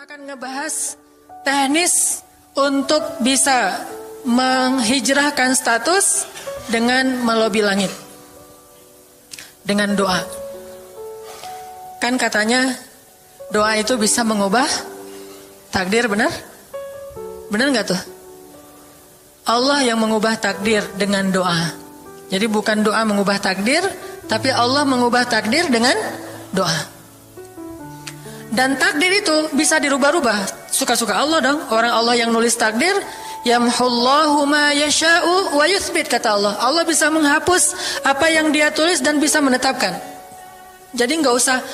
akan ngebahas teknis untuk bisa menghijrahkan status dengan melobi langit. Dengan doa. Kan katanya doa itu bisa mengubah takdir, benar? Benar gak tuh? Allah yang mengubah takdir dengan doa. Jadi bukan doa mengubah takdir, tapi Allah mengubah takdir dengan doa. Dan takdir itu bisa dirubah-rubah. Suka-suka Allah dong. Orang Allah yang nulis takdir, yamhullahu ma yasha'u wa yuthbit, kata Allah. Allah bisa menghapus apa yang Dia tulis dan bisa menetapkan. Jadi gak usah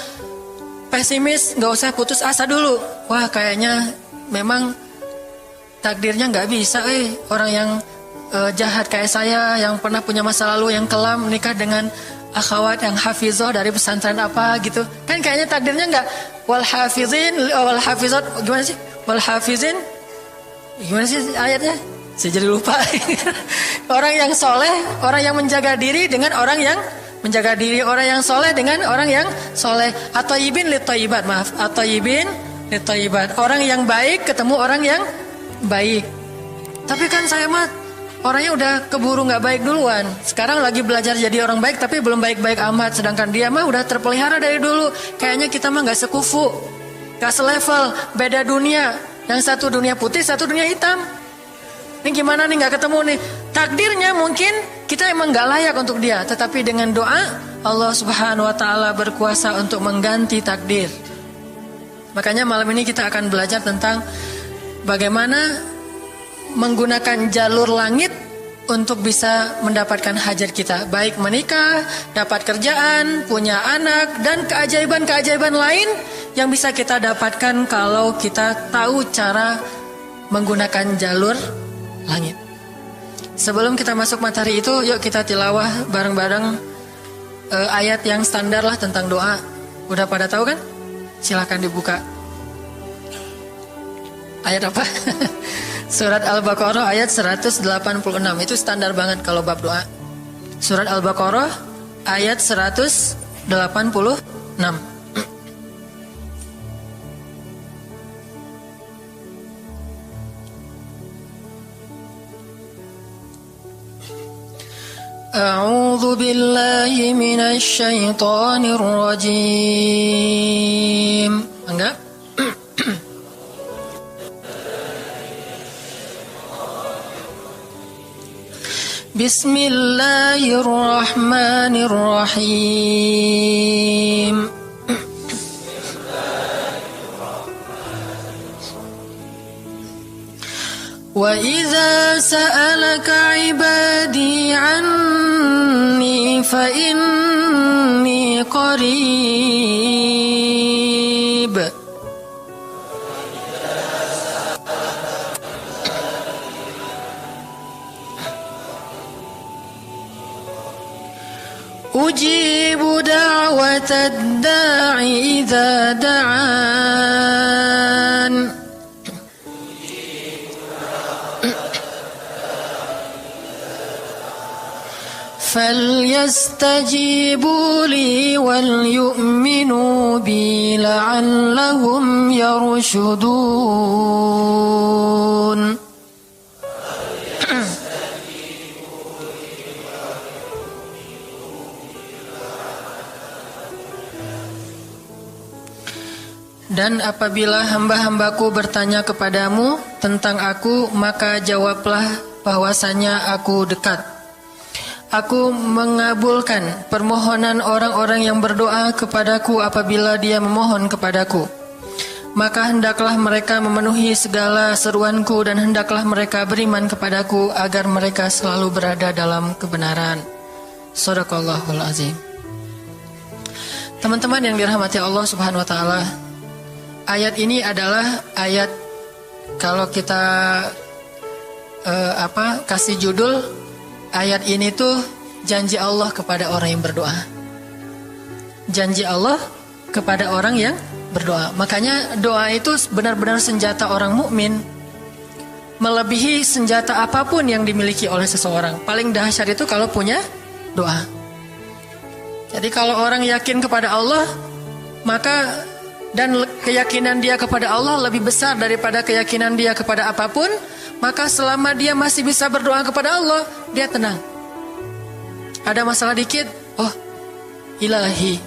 pesimis, gak usah putus asa dulu. Wah, kayaknya memang takdirnya gak bisa. Orang yang jahat kayak saya, yang pernah punya masa lalu yang kelam, menikah dengan akhwat yang hafizoh dari pesantren apa gitu. Kan kayaknya takdirnya enggak. Wal hafizin wal hafizat, gimana sih? Wal hafizin, gimana sih ayatnya? Saya jadi lupa. Orang yang soleh, orang yang menjaga diri dengan orang yang menjaga diri, orang yang soleh dengan orang yang soleh. At-thayyibin lit-thayyibat, maaf. At-thayyibin lit-thayyibat. Orang yang baik ketemu orang yang baik. Tapi kan saya mah orangnya udah keburu gak baik duluan. Sekarang lagi belajar jadi orang baik, tapi belum baik-baik amat. Sedangkan dia mah udah terpelihara dari dulu. Kayaknya kita mah gak sekufu, gak selevel, beda dunia. Yang satu dunia putih, satu dunia hitam. Ini gimana nih gak ketemu nih. Takdirnya mungkin kita emang gak layak untuk dia, tetapi dengan doa Allah subhanahu wa ta'ala berkuasa untuk mengganti takdir. Makanya malam ini kita akan belajar tentang bagaimana menggunakan jalur langit untuk bisa mendapatkan hajat kita. Baik menikah, dapat kerjaan, punya anak, dan keajaiban-keajaiban lain yang bisa kita dapatkan kalau kita tahu cara menggunakan jalur langit. Sebelum kita masuk materi itu, yuk kita tilawah bareng-bareng ayat yang standar lah tentang doa. Udah pada tahu kan? Silahkan dibuka. Ayat apa? Surat Al-Baqarah ayat 186. Itu standar banget kalau bab doa. Surat Al-Baqarah ayat 186. A'udzu billahi minasy syaithanir rajim. Enggak? Bismillahirrahmanirrahim. Wa idza sa'alaka 'ibadi 'anni fa inni qarib. Ujibu da'watad da'i idza da'an. Falyastajibu li wal yu'minu bi la'allahum yarshudun. Dan apabila hamba-hambaku bertanya kepadamu tentang aku, maka jawablah bahwasanya aku dekat. Aku mengabulkan permohonan orang-orang yang berdoa kepadaku apabila dia memohon kepadaku. Maka hendaklah mereka memenuhi segala seruanku dan hendaklah mereka beriman kepadaku agar mereka selalu berada dalam kebenaran. Shadaqallahul azim. Teman-teman yang dirahmati Allah subhanahu wa ta'ala, ayat ini adalah ayat, kalau kita kasih judul, ayat ini tuh janji Allah kepada orang yang berdoa. Janji Allah kepada orang yang berdoa. Makanya doa itu benar-benar senjata orang mukmin, melebihi senjata apapun yang dimiliki oleh seseorang. Paling dahsyat itu kalau punya doa. Jadi kalau orang yakin kepada Allah, maka dan keyakinan dia kepada Allah lebih besar daripada keyakinan dia kepada apapun, maka selama dia masih bisa berdoa kepada Allah, dia tenang. Ada masalah dikit, oh Ilahi.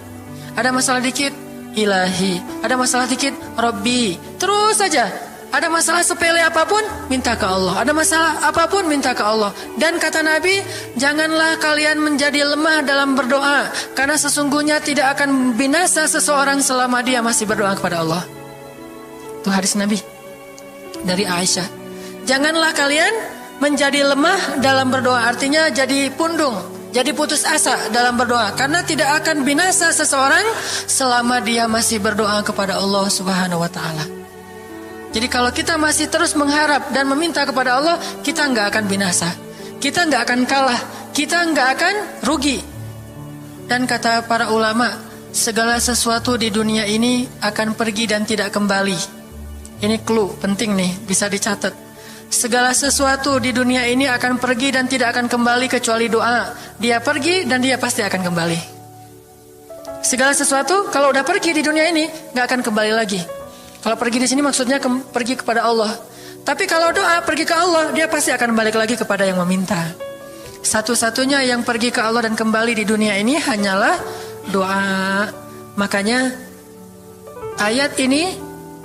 Ada masalah dikit, Ilahi. Ada masalah dikit, Rabbi. Terus saja. Ada masalah sepele apapun, minta ke Allah. Ada masalah apapun, minta ke Allah. Dan kata Nabi, janganlah kalian menjadi lemah dalam berdoa, karena sesungguhnya tidak akan binasa seseorang selama dia masih berdoa kepada Allah. Itu hadis Nabi dari Aisyah. Janganlah kalian menjadi lemah dalam berdoa, artinya jadi pundung, jadi putus asa dalam berdoa, karena tidak akan binasa seseorang selama dia masih berdoa kepada Allah Subhanahu wa taala. Jadi kalau kita masih terus mengharap dan meminta kepada Allah, kita nggak akan binasa, kita nggak akan kalah, kita nggak akan rugi. Dan kata para ulama, segala sesuatu di dunia ini akan pergi dan tidak kembali. Ini clue penting nih, bisa dicatat. Segala sesuatu di dunia ini akan pergi dan tidak akan kembali kecuali doa. Dia pergi dan dia pasti akan kembali. Segala sesuatu kalau udah pergi di dunia ini nggak akan kembali lagi. Kalau pergi di sini maksudnya pergi kepada Allah. Tapi kalau doa pergi ke Allah, dia pasti akan balik lagi kepada yang meminta. Satu-satunya yang pergi ke Allah dan kembali di dunia ini hanyalah doa. Makanya ayat ini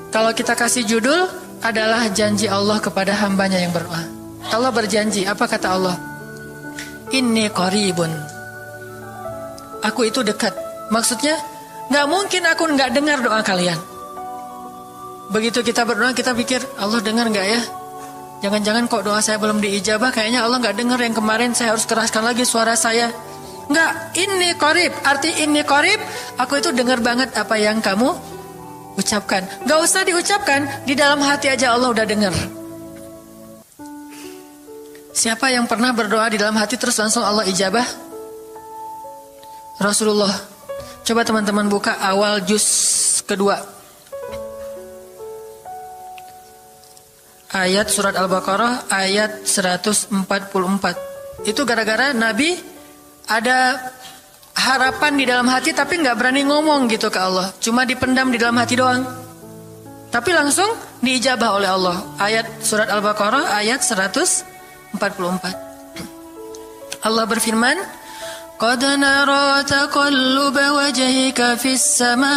kalau kita kasih judul adalah janji Allah kepada hambanya yang berdoa. Allah berjanji, apa kata Allah? Inni qaribun. Aku itu dekat. Maksudnya gak mungkin aku gak dengar doa kalian. Begitu kita berdoa, kita pikir Allah dengar gak ya? Jangan-jangan kok doa saya belum diijabah, kayaknya Allah gak dengar yang kemarin, saya harus keraskan lagi suara saya. Enggak, inni qarib. Arti inni qarib, aku itu dengar banget apa yang kamu ucapkan. Gak usah diucapkan, di dalam hati aja Allah udah dengar. Siapa yang pernah berdoa di dalam hati terus langsung Allah ijabah? Rasulullah. Coba teman-teman buka awal juz kedua, ayat surat Al-Baqarah ayat 144. Itu gara-gara Nabi ada harapan di dalam hati tapi gak berani ngomong gitu ke Allah. Cuma dipendam di dalam hati doang. Tapi langsung diijabah oleh Allah. Ayat surat Al-Baqarah ayat 144. Allah berfirman, Qad nara taqalluba wajhika fis samaa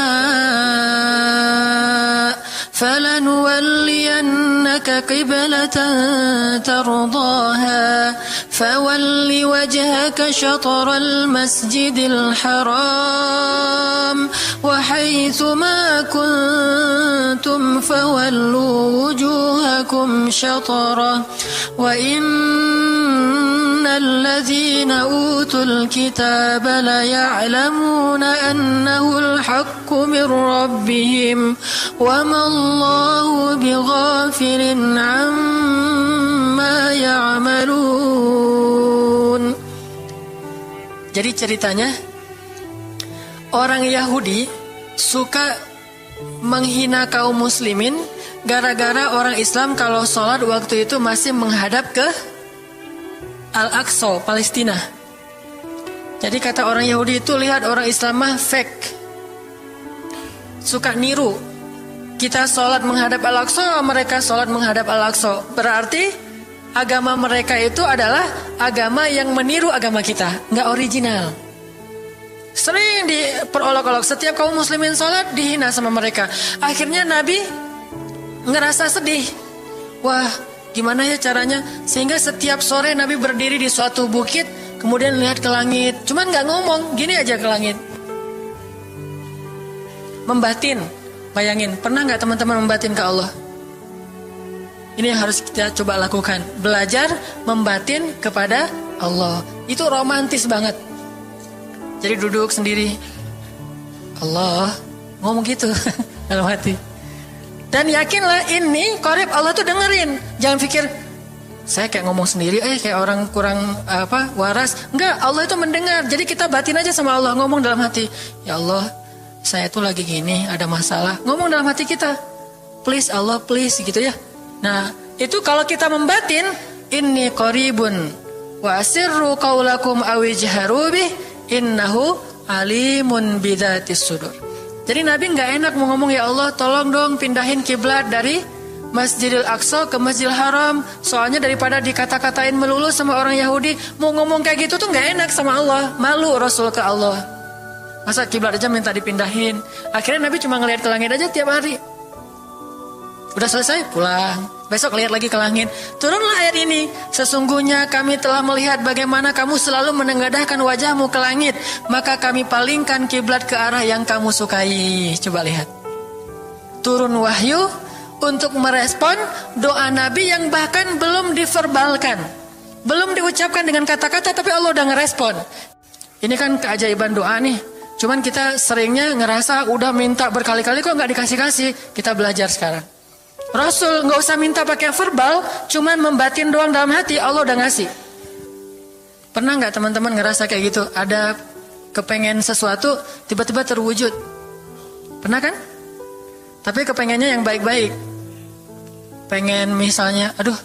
falanuwalliyannaka qiblatan tardaha fawalli wajhaka shatral masjidil haram wa haitsu ma kuntum fawallu wujuhakum shatrah wa innal ladzina utul الكتاب ليعلمون أنه الحق من ربهم وما الله بغافل عما يعملون. Jadi ceritanya orang Yahudi suka menghina kaum muslimin gara-gara orang Islam kalau sholat waktu itu masih menghadap ke Al-Aqsa, Palestina. Jadi kata orang Yahudi itu, lihat orang Islam mah fake, suka niru. Kita sholat menghadap Al-Aqsa, mereka sholat menghadap Al-Aqsa. Berarti agama mereka itu adalah agama yang meniru agama kita, nggak original. Sering diperolok-olok, setiap kaum muslimin sholat dihina sama mereka. Akhirnya Nabi ngerasa sedih. Wah, gimana ya caranya? Sehingga setiap sore Nabi berdiri di suatu bukit, kemudian lihat ke langit, cuman gak ngomong, gini aja ke langit. Membatin, bayangin, pernah gak teman-teman membatin ke Allah? Ini yang harus kita coba lakukan, belajar membatin kepada Allah. Itu romantis banget. Jadi duduk sendiri, Allah, ngomong gitu dalam hati. Dan yakinlah ini qarib, Allah tuh dengerin. Jangan pikir saya kayak ngomong sendiri, kayak orang kurang waras. Enggak, Allah itu mendengar. Jadi kita batin aja sama Allah, ngomong dalam hati, ya Allah, saya tuh lagi gini, ada masalah. Ngomong dalam hati kita, please Allah, please, gitu ya. Nah, itu kalau kita membatin, inni qaribun wa asirru qaulakum awijharu bih innahu alimun bidzatis sudur. Jadi Nabi nggak enak mau ngomong, ya Allah tolong dong pindahin kiblat dari Masjidil Aqsa ke Masjidil Haram. Soalnya daripada dikata-katain melulu sama orang Yahudi, mau ngomong kayak gitu tuh nggak enak sama Allah. Malu Rasul ke Allah. Masa kiblat aja minta dipindahin. Akhirnya Nabi cuma ngelihat ke langit aja tiap hari. Udah selesai pulang. Besok lihat lagi ke langit. Turunlah ayat ini. Sesungguhnya kami telah melihat bagaimana kamu selalu menengadahkan wajahmu ke langit. Maka kami palingkan kiblat ke arah yang kamu sukai. Coba lihat. Turun wahyu untuk merespon doa Nabi yang bahkan belum diverbalkan. Belum diucapkan dengan kata-kata, tapi Allah udah ngerespon. Ini kan keajaiban doa nih. Cuman kita seringnya ngerasa udah minta berkali-kali kok nggak dikasih-kasih. Kita belajar sekarang. Rasul nggak usah minta pakai verbal, cuman membatin doang dalam hati, Allah udah ngasih. Pernah nggak teman-teman ngerasa kayak gitu? Ada kepengen sesuatu, tiba-tiba terwujud. Pernah kan? Tapi kepengennya yang baik-baik. Pengen misalnya, aduh,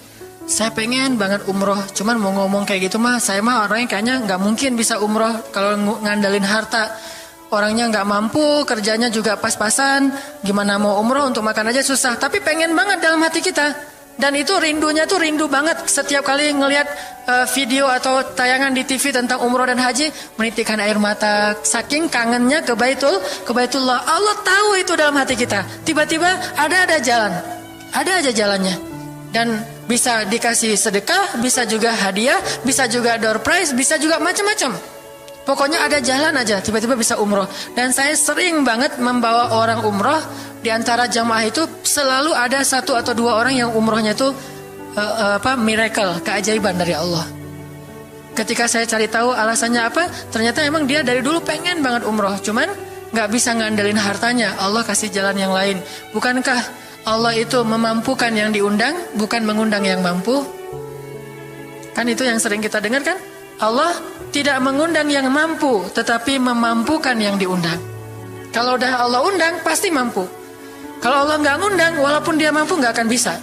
saya pengen banget umroh. Cuman mau ngomong kayak gitu mah, saya mah orangnya kayaknya nggak mungkin bisa umroh kalau ngandalin harta. Orangnya nggak mampu, kerjanya juga pas-pasan, gimana mau umroh untuk makan aja susah. Tapi pengen banget dalam hati kita. Dan itu rindunya tuh rindu banget. Setiap kali ngelihat video atau tayangan di TV tentang umroh dan haji, menitikkan air mata. Saking kangennya ke Baitullah. Allah tahu itu dalam hati kita. Tiba-tiba ada jalan. Ada aja jalannya. Dan bisa dikasih sedekah, bisa juga hadiah, bisa juga door prize, bisa juga macam-macam. Pokoknya ada jalan aja, tiba-tiba bisa umroh. Dan saya sering banget membawa orang umroh. Di antara jamaah itu selalu ada 1 atau 2 orang yang umrohnya itu miracle, keajaiban dari Allah. Ketika saya cari tahu alasannya apa, ternyata emang dia dari dulu pengen banget umroh. Cuman gak bisa ngandelin hartanya, Allah kasih jalan yang lain. Bukankah Allah itu memampukan yang diundang, bukan mengundang yang mampu? Kan itu yang sering kita dengar kan? Allah tidak mengundang yang mampu, tetapi memampukan yang diundang. Kalau udah Allah undang, pasti mampu. Kalau Allah nggak ngundang, walaupun dia mampu nggak akan bisa.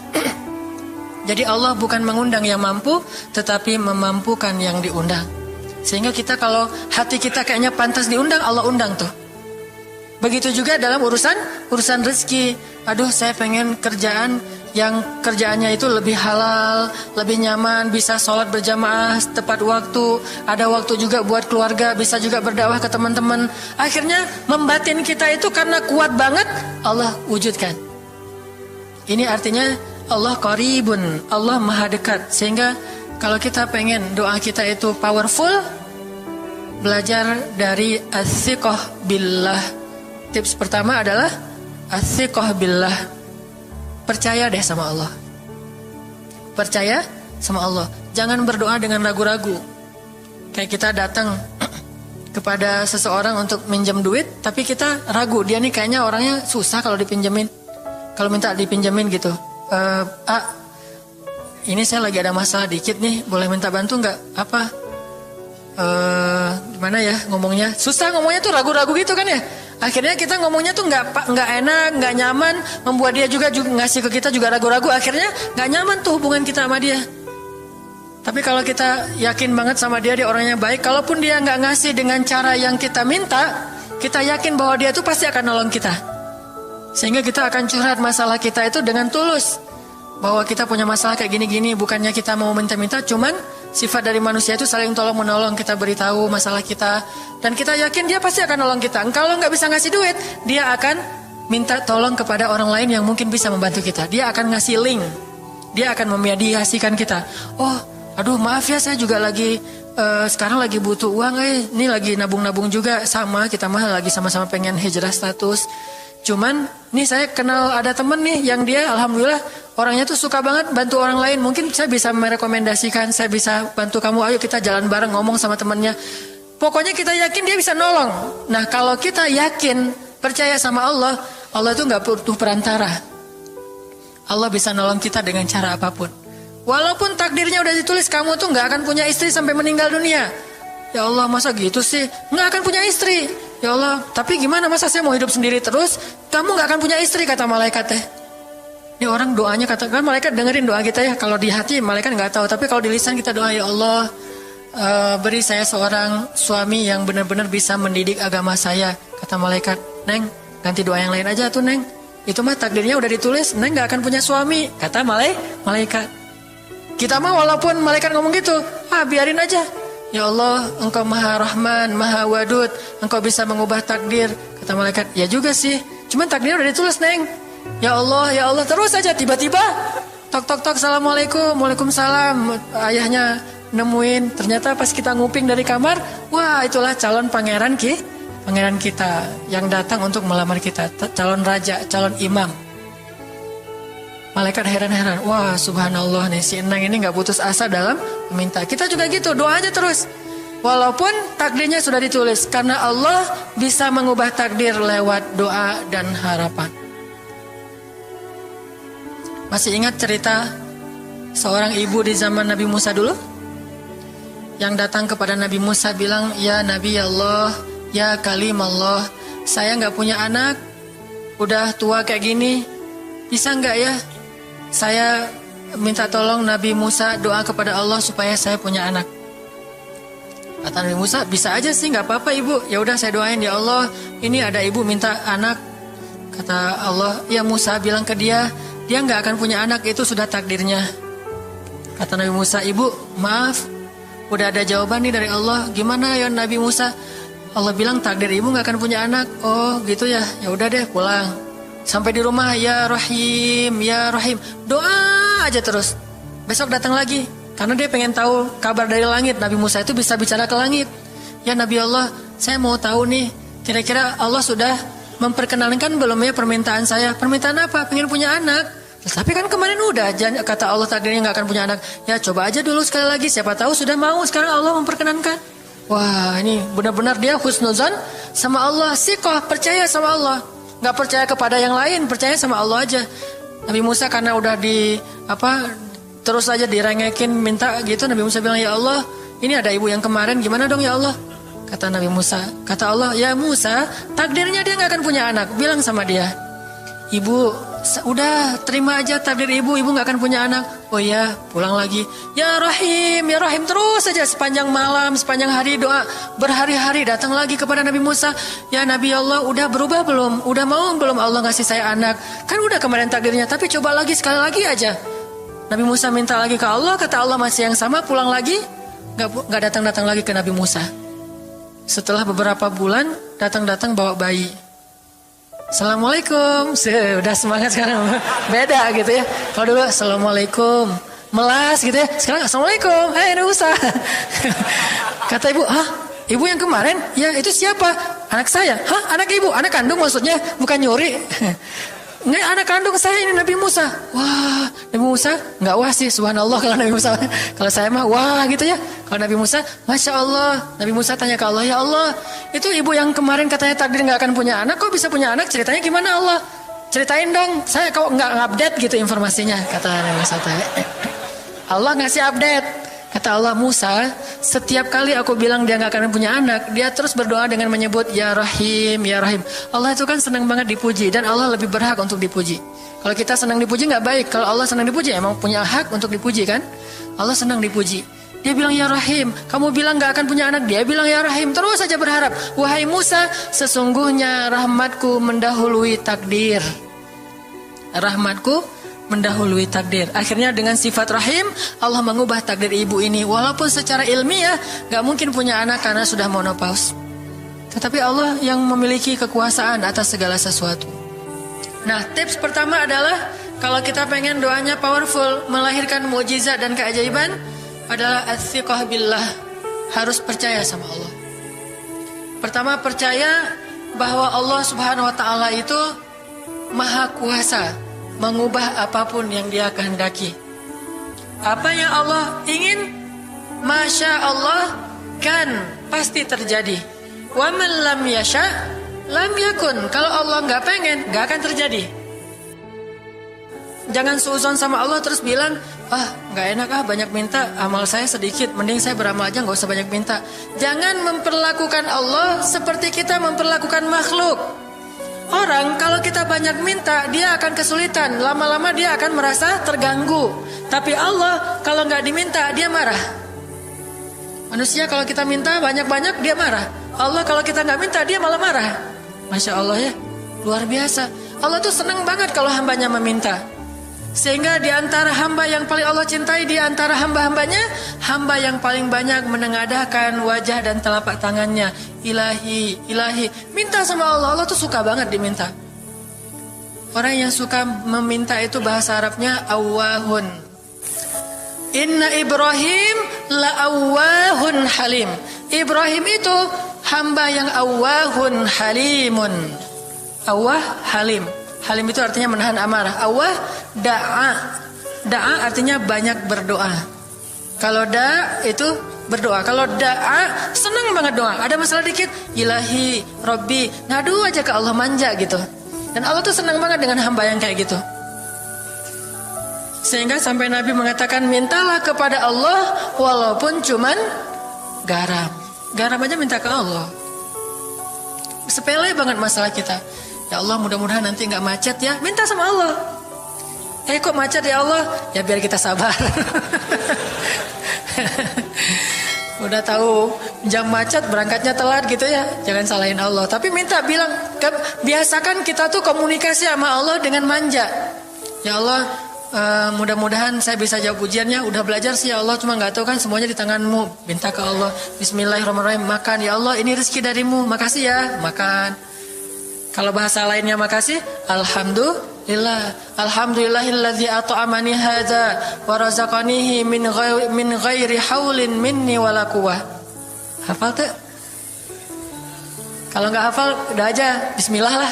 Jadi Allah bukan mengundang yang mampu, tetapi memampukan yang diundang. Sehingga kita kalau hati kita kayaknya pantas diundang, Allah undang tuh. Begitu juga dalam urusan rezeki. Aduh, saya pengen kerjaan yang kerjaannya itu lebih halal, lebih nyaman, bisa sholat berjamaah tepat waktu, ada waktu juga buat keluarga, bisa juga berdakwah ke teman-teman. Akhirnya membatin kita itu karena kuat banget, Allah wujudkan. Ini artinya Allah qaribun, Allah maha dekat. Sehingga kalau kita pengen doa kita itu powerful, belajar dari as-siqah billah. Tips pertama adalah as-siqah billah. Percaya deh sama Allah. Percaya sama Allah. Jangan berdoa dengan ragu-ragu. Kayak kita datang kepada seseorang untuk minjem duit, tapi kita ragu. Dia nih kayaknya orangnya susah kalau dipinjemin. Kalau minta dipinjemin gitu. Ini saya lagi ada masalah dikit nih. Boleh minta bantu nggak? Apa? Gimana ya ngomongnya? Susah ngomongnya tuh ragu-ragu gitu kan ya. Akhirnya kita ngomongnya tuh nggak enak, nggak nyaman, membuat dia juga ngasih ke kita juga ragu-ragu. Akhirnya nggak nyaman tuh hubungan kita sama dia. Tapi kalau kita yakin banget sama dia orangnya baik, kalaupun dia nggak ngasih dengan cara yang kita minta, kita yakin bahwa dia tuh pasti akan nolong kita. Sehingga kita akan curhat masalah kita itu dengan tulus. Bahwa kita punya masalah kayak gini-gini, bukannya kita mau minta-minta, cuman sifat dari manusia itu saling tolong menolong. Kita beritahu masalah kita dan kita yakin dia pasti akan nolong kita. Kalau nggak bisa ngasih duit, dia akan minta tolong kepada orang lain yang mungkin bisa membantu kita. Dia akan ngasih link, dia akan memediasikan kita. Oh, aduh maaf ya, saya juga lagi sekarang lagi butuh uang. Ini lagi nabung-nabung juga, sama kita mah lagi sama-sama pengen hijrah status. Cuman nih saya kenal ada temen nih yang dia alhamdulillah orangnya tuh suka banget bantu orang lain. Mungkin saya bisa merekomendasikan, saya bisa bantu kamu, ayo kita jalan bareng ngomong sama temennya. Pokoknya kita yakin dia bisa nolong. Nah kalau kita yakin, percaya sama Allah, Allah itu gak butuh perantara. Allah bisa nolong kita dengan cara apapun. Walaupun takdirnya udah ditulis kamu tuh gak akan punya istri sampai meninggal dunia. Ya Allah masa gitu sih, gak akan punya istri. Ya Allah, tapi gimana masa saya mau hidup sendiri terus? Kamu gak akan punya istri, kata malaikat teh. Ini orang doanya katakan malaikat dengerin doa kita ya. Kalau di hati malaikat nggak tahu, tapi kalau di lisan kita doa, ya Allah beri saya seorang suami yang benar-benar bisa mendidik agama saya. Kata malaikat, Neng, ganti doa yang lain aja tuh Neng. Itu mah takdirnya udah ditulis, Neng gak akan punya suami, kata malaikat. Kita mah walaupun malaikat ngomong gitu, biarin aja. Ya Allah, Engkau Maha Rahman, Maha Wadud, Engkau bisa mengubah takdir. Kata malaikat, ya juga sih, cuman takdirnya udah ditulis Neng. Ya Allah, terus aja tiba-tiba tok, assalamualaikum, waalaikumsalam. Ayahnya nemuin, ternyata pas kita nguping dari kamar, wah itulah calon pangeran kita yang datang untuk melamar kita, calon raja, calon imam. Malaikat heran-heran, wah subhanallah nih si Enang ini gak putus asa dalam meminta. Kita juga gitu, doa aja terus. Walaupun takdirnya sudah ditulis, karena Allah bisa mengubah takdir lewat doa dan harapan. Masih ingat cerita seorang ibu di zaman Nabi Musa dulu? Yang datang kepada Nabi Musa bilang, ya Nabi Allah, ya Kalim Allah, saya gak punya anak, udah tua kayak gini, bisa gak ya? Saya minta tolong Nabi Musa doa kepada Allah supaya saya punya anak. Kata Nabi Musa, bisa aja sih, nggak apa-apa ibu. Ya udah saya doain, ya Allah, ini ada ibu minta anak. Kata Allah, ya Musa bilang ke dia nggak akan punya anak, itu sudah takdirnya. Kata Nabi Musa, ibu maaf, udah ada jawaban nih dari Allah. Gimana ya Nabi Musa? Allah bilang takdir ibu nggak akan punya anak. Oh gitu ya, ya udah deh pulang. Sampai di rumah, ya Rahim, doa aja terus. Besok datang lagi, karena dia pengen tahu kabar dari langit. Nabi Musa itu bisa bicara ke langit. Ya Nabi Allah, saya mau tahu nih, kira-kira Allah sudah memperkenalkan belum ya permintaan saya? Permintaan apa? Pengen punya anak. Tapi kan kemarin udah, kata Allah takdirnya gak akan punya anak. Ya coba aja dulu sekali lagi, siapa tahu sudah mau. Sekarang Allah memperkenankan. Wah ini benar-benar dia husnuzan sama Allah. Siqah, percaya sama Allah. Gak percaya kepada yang lain, percaya sama Allah aja. Nabi Musa karena udah terus aja direngekin minta gitu. Nabi Musa bilang, ya Allah, ini ada ibu yang kemarin, gimana dong ya Allah? Kata Nabi Musa, kata Allah, ya Musa, takdirnya dia gak akan punya anak. Bilang sama dia, ibu, udah terima aja takdir ibu gak akan punya anak. Oh ya, pulang lagi. Ya Rahim, terus aja sepanjang malam, sepanjang hari doa. Berhari-hari datang lagi kepada Nabi Musa. Ya Nabi Allah, udah berubah belum? Udah mau belum Allah ngasih saya anak? Kan udah kemarin takdirnya, tapi coba lagi, sekali lagi aja. Nabi Musa minta lagi ke Allah, kata Allah masih yang sama, pulang lagi. Gak datang-datang lagi ke Nabi Musa. Setelah beberapa bulan, datang-datang bawa bayi. Assalamualaikum, udah semangat sekarang, beda gitu ya. Kalau dulu Assalamualaikum, melas gitu ya. Sekarang Assalamualaikum, Nabi Musa. Kata ibu, ibu yang kemarin? Ya itu siapa? Anak saya. Anak ibu? Anak kandung maksudnya, bukan nyuri. Nggak, anak kandung saya ini Nabi Musa. Wah, Nabi Musa nggak wah sih, subhanallah kalau Nabi Musa. Kalau saya mah wah gitu ya. Kalau Nabi Musa, masya Allah. Nabi Musa tanya ke Allah, ya Allah, itu ibu yang kemarin katanya takdir nggak akan punya anak, kok bisa punya anak? Ceritanya gimana Allah? Ceritain dong. Saya kok nggak update gitu informasinya, kata Nabi Musa. Allah ngasih update. Kata Allah, Musa, setiap kali aku bilang dia gak akan punya anak, dia terus berdoa dengan menyebut Ya Rahim, Ya Rahim. Allah itu kan senang banget dipuji, dan Allah lebih berhak untuk dipuji. Kalau kita senang dipuji gak baik, kalau Allah senang dipuji emang punya hak untuk dipuji kan. Allah senang dipuji. Dia bilang Ya Rahim, kamu bilang gak akan punya anak, dia bilang Ya Rahim, terus saja berharap. Wahai Musa, sesungguhnya rahmatku mendahului takdir. Rahmatku mendahului takdir. Akhirnya dengan sifat rahim, Allah mengubah takdir ibu ini. Walaupun secara ilmiah gak mungkin punya anak karena sudah menopause. Tetapi Allah yang memiliki kekuasaan atas segala sesuatu. Nah, tips pertama adalah kalau kita pengen doanya powerful, melahirkan mukjizat dan keajaiban, adalah athiqah billah. Harus percaya sama Allah. Pertama, percaya bahwa Allah Subhanahu wa taala itu Maha Kuasa mengubah apapun yang dia kehendaki. Apa yang Allah ingin, Masya Allah, kan pasti terjadi. Wa man lam yasha lam yakun. Kalau Allah gak pengen, gak akan terjadi. Jangan suuzon sama Allah terus bilang, gak enak banyak minta, amal saya sedikit, mending saya beramal aja gak usah banyak minta. Jangan memperlakukan Allah seperti kita memperlakukan makhluk. Orang kalau kita banyak minta, dia akan kesulitan. Lama-lama dia akan merasa terganggu. Tapi Allah kalau nggak diminta, dia marah. Manusia kalau kita minta banyak-banyak, dia marah. Allah kalau kita nggak minta, dia malah marah. Masya Allah ya. Luar biasa. Allah tuh senang banget kalau hambanya meminta. Sehingga di antara hamba yang paling Allah cintai, di antara hamba-hambanya, hamba yang paling banyak menengadahkan wajah dan telapak tangannya. Ilahi, ilahi. Minta sama Allah. Allah tuh suka banget diminta. Orang yang suka meminta itu bahasa Arabnya awwahun. Inna Ibrahim la'awwahun halim. Ibrahim itu hamba yang awwahun halimun. Awwah halim. Halim itu artinya menahan amarah. Awwah da'a. Da'a artinya banyak berdoa. Kalau da itu berdoa. Kalau da'a senang banget doa. Ada masalah dikit, ilahi, Rabbi, ngadu aja ke Allah, manja gitu. Dan Allah tuh senang banget dengan hamba yang kayak gitu. Sehingga sampai Nabi mengatakan, mintalah kepada Allah walaupun cuman garam. Garam aja minta ke Allah. Sepele banget masalah kita. Ya Allah, mudah-mudahan nanti nggak macet ya. Minta sama Allah. Kok macet ya Allah? Ya biar kita sabar. Udah tahu jam macet berangkatnya telat gitu ya. Jangan salahin Allah. Tapi minta, bilang, biasakan kita tuh komunikasi sama Allah dengan manja. Ya Allah, mudah-mudahan saya bisa jawab ujiannya. Udah belajar sih ya Allah, cuma nggak tahu kan semuanya di tanganmu. Minta ke Allah. Bismillahirrahmanirrahim. Makan ya Allah, ini rezeki darimu. Makasih ya, makan. Kalau bahasa lainnya makasih, alhamdulillah. Alhamdulillahilladzi at'amani hadza wa razaqanihi min ghairi haulin minni wala quwwah. Hafal tuh? Kalau nggak hafal, udah aja bismillah lah.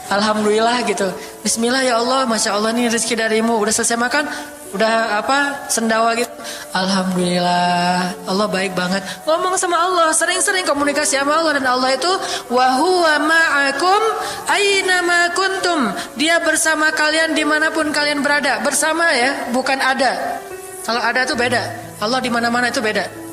Alhamdulillah gitu. Bismillah ya Allah, masya Allah nih rezeki darimu. Udah selesai makan, udah sendawa gitu. Alhamdulillah, Allah baik banget. Ngomong sama Allah, sering-sering komunikasi sama Allah. Dan Allah itu wa huwa ma'akum aina ma kuntum. Dia bersama kalian dimanapun kalian berada. Bersama ya, bukan ada. Kalau ada itu beda. Allah di mana-mana itu beda.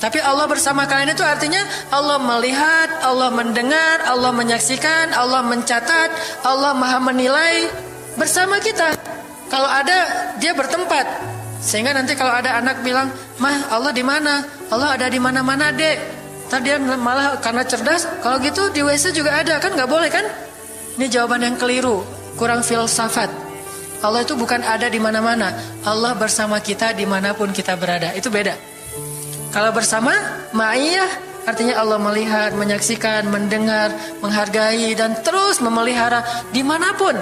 Tapi Allah bersama kalian itu artinya Allah melihat, Allah mendengar, Allah menyaksikan, Allah mencatat, Allah maha menilai bersama kita. Kalau ada, dia bertempat. Sehingga nanti kalau ada anak bilang, "Mah, Allah di mana?" Allah ada di mana-mana, Dek. Ntar dia malah karena cerdas, kalau gitu di WC juga ada, kan nggak boleh kan? Ini jawaban yang keliru, kurang filsafat. Allah itu bukan ada di mana-mana. Allah bersama kita dimanapun kita berada. Itu beda. Kalau bersama, ma'iyah artinya Allah melihat, menyaksikan, mendengar, menghargai, dan terus memelihara dimanapun.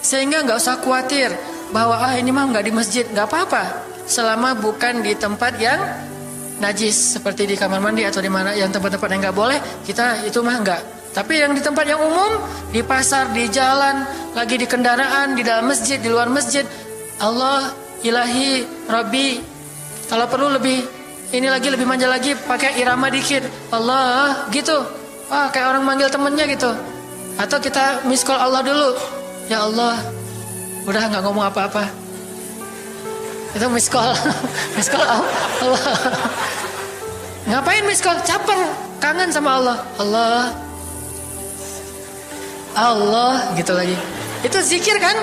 Sehingga nggak usah khawatir bahwa ini mah nggak di masjid, nggak apa-apa. Selama bukan di tempat yang najis, seperti di kamar mandi atau di mana yang tempat-tempat yang nggak boleh, kita itu mah nggak. Tapi yang di tempat yang umum, di pasar, di jalan, lagi di kendaraan, di dalam masjid, di luar masjid, Allah, ilahi, Rabbi. Kalau perlu lebih lebih manja lagi, pakai irama dikit, Allah gitu. Kayak orang manggil temennya gitu. Atau kita miss call Allah dulu. Ya Allah, udah nggak ngomong apa-apa. Itu miss call. Miss call Allah. Ngapain miss call? Caper, kangen sama Allah. Allah gitu lagi. Itu zikir kan?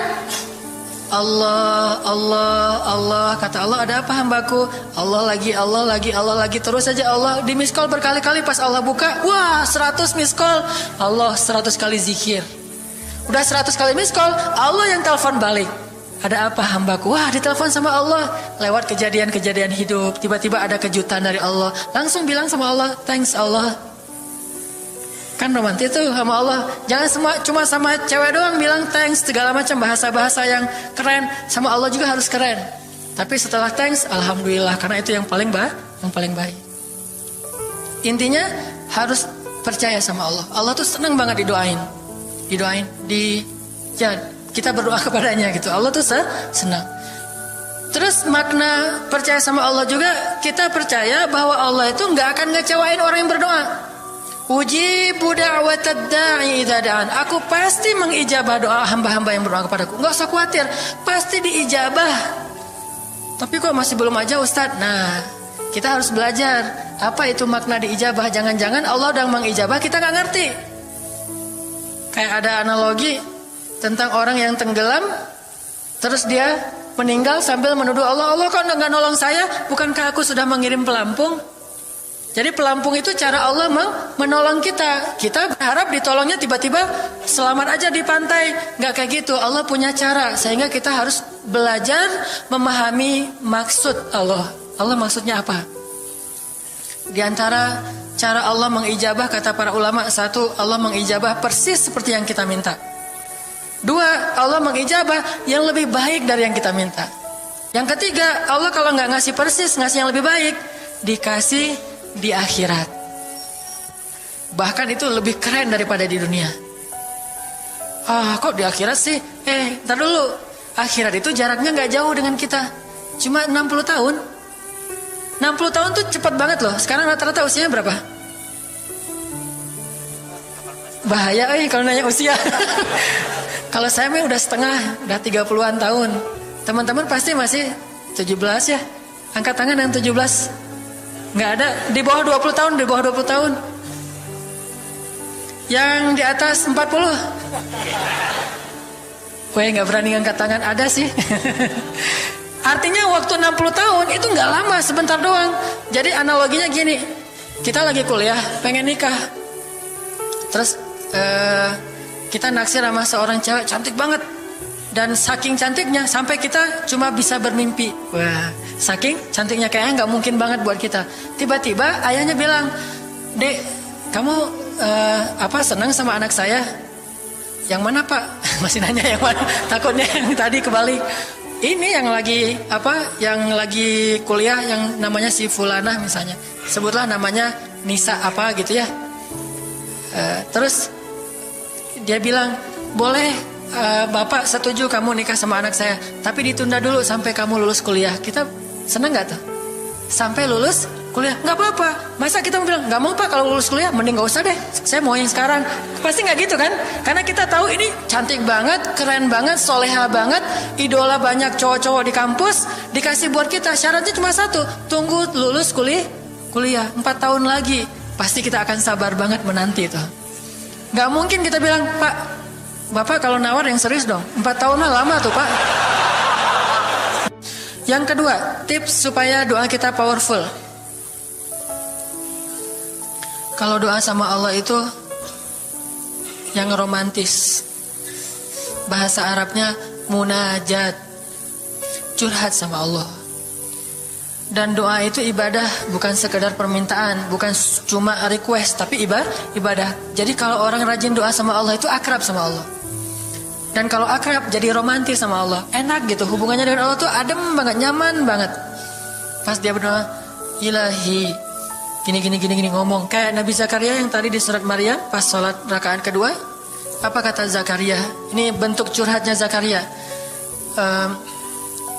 Allah, Allah, Allah. Kata Allah, ada apa hambaku? Allah lagi. Terus saja Allah di miss call berkali-kali. Pas Allah buka, wah 100 miss call. Allah 100 kali zikir. Udah 100 kali miss call, Allah yang telepon balik. Ada apa hambaku? Wah, ditelepon sama Allah. Lewat kejadian-kejadian hidup, tiba-tiba ada kejutan dari Allah. Langsung bilang sama Allah, thanks Allah. Kan romantis tuh sama Allah. Jangan cuma sama cewek doang bilang thanks, segala macam bahasa-bahasa yang keren. Sama Allah juga harus keren. Tapi setelah thanks, alhamdulillah, karena itu yang paling baik. Intinya harus percaya sama Allah. Allah tuh senang banget didoain. Kita berdoa kepadanya gitu. Allah tuh senang. Terus makna percaya sama Allah juga, kita percaya bahwa Allah itu nggak akan ngecewain orang yang berdoa. Ujibu da'watad da'i idza da'an. Aku pasti mengijabah doa hamba-hamba yang berdoa kepadaku. Enggak usah khawatir, pasti diijabah. Tapi kok masih belum aja Ustaz? Nah, kita harus belajar apa itu makna diijabah. Jangan-jangan Allah udah mengijabah, kita nggak ngerti. Kayak ada analogi tentang orang yang tenggelam, terus dia meninggal sambil menuduh Allah, Allah kok nggak nolong saya? Bukankah aku sudah mengirim pelampung? Jadi pelampung itu cara Allah menolong kita. Kita berharap ditolongnya tiba-tiba selamat aja di pantai. Nggak kayak gitu. Allah punya cara. Sehingga kita harus belajar memahami maksud Allah. Allah maksudnya apa? Di antara cara Allah mengijabah, kata para ulama, satu, Allah mengijabah persis seperti yang kita minta. Dua, Allah mengijabah yang lebih baik dari yang kita minta. Yang ketiga, Allah kalau nggak ngasih persis, ngasih yang lebih baik, dikasih di akhirat. Bahkan itu lebih keren daripada di dunia. Kok di akhirat sih? Ntar dulu. Akhirat itu jaraknya nggak jauh dengan kita. Cuma 60 tahun. 60 tahun tuh cepat banget loh. Sekarang rata-rata usianya berapa? Bahaya kalau nanya usia. Kalau saya mah udah setengah, udah 30-an tahun. Teman-teman pasti masih 17 ya. Angkat tangan yang 17. Nggak ada, di bawah 20 tahun, di bawah 20 tahun. Yang di atas 40. Nggak berani angkat tangan, ada sih. Artinya waktu 60 tahun itu nggak lama, sebentar doang. Jadi analoginya gini, kita lagi kuliah, pengen nikah. Terus kita naksir sama seorang cewek cantik banget. Dan saking cantiknya sampai kita cuma bisa bermimpi. Wah, saking cantiknya kayaknya nggak mungkin banget buat kita. Tiba-tiba ayahnya bilang, "Dek, kamu senang sama anak saya?" "Yang mana, Pak?" Masih nanya yang mana? Takutnya yang tadi kebalik. Ini yang lagi yang lagi kuliah yang namanya si Fulanah misalnya. Sebutlah namanya Nisa apa gitu ya. Terus dia bilang, "Boleh, Bapak setuju kamu nikah sama anak saya, tapi ditunda dulu sampai kamu lulus kuliah." Kita seneng gak tuh? Sampai lulus kuliah, gak apa-apa. Masa kita mau bilang, gak mau Pak kalau lulus kuliah, mending gak usah deh, saya mau yang sekarang. Pasti gak gitu kan? Karena kita tahu ini cantik banget, keren banget, soleha banget, idola banyak cowok-cowok di kampus, dikasih buat kita. Syaratnya cuma satu, tunggu lulus kuliah 4 tahun lagi. Pasti kita akan sabar banget menanti itu. Gak mungkin kita bilang, "Pak, Bapak kalau nawar yang serius dong, 4 tahun lah lama tuh Pak." Yang kedua, tips supaya doa kita powerful. Kalau doa sama Allah itu yang romantis. Bahasa Arabnya munajat, curhat sama Allah. Dan doa itu ibadah, bukan sekedar permintaan, bukan cuma request, tapi ibadah. Jadi kalau orang rajin doa sama Allah itu akrab sama Allah. Dan kalau akrab jadi romantis sama Allah, enak gitu, hubungannya dengan Allah tuh adem banget, nyaman banget. Pas dia berdoa, "Ilahi," gini ngomong kayak Nabi Zakaria yang tadi di surat Maryam pas sholat rakaat kedua. Apa kata Zakaria? Ini bentuk curhatnya Zakaria.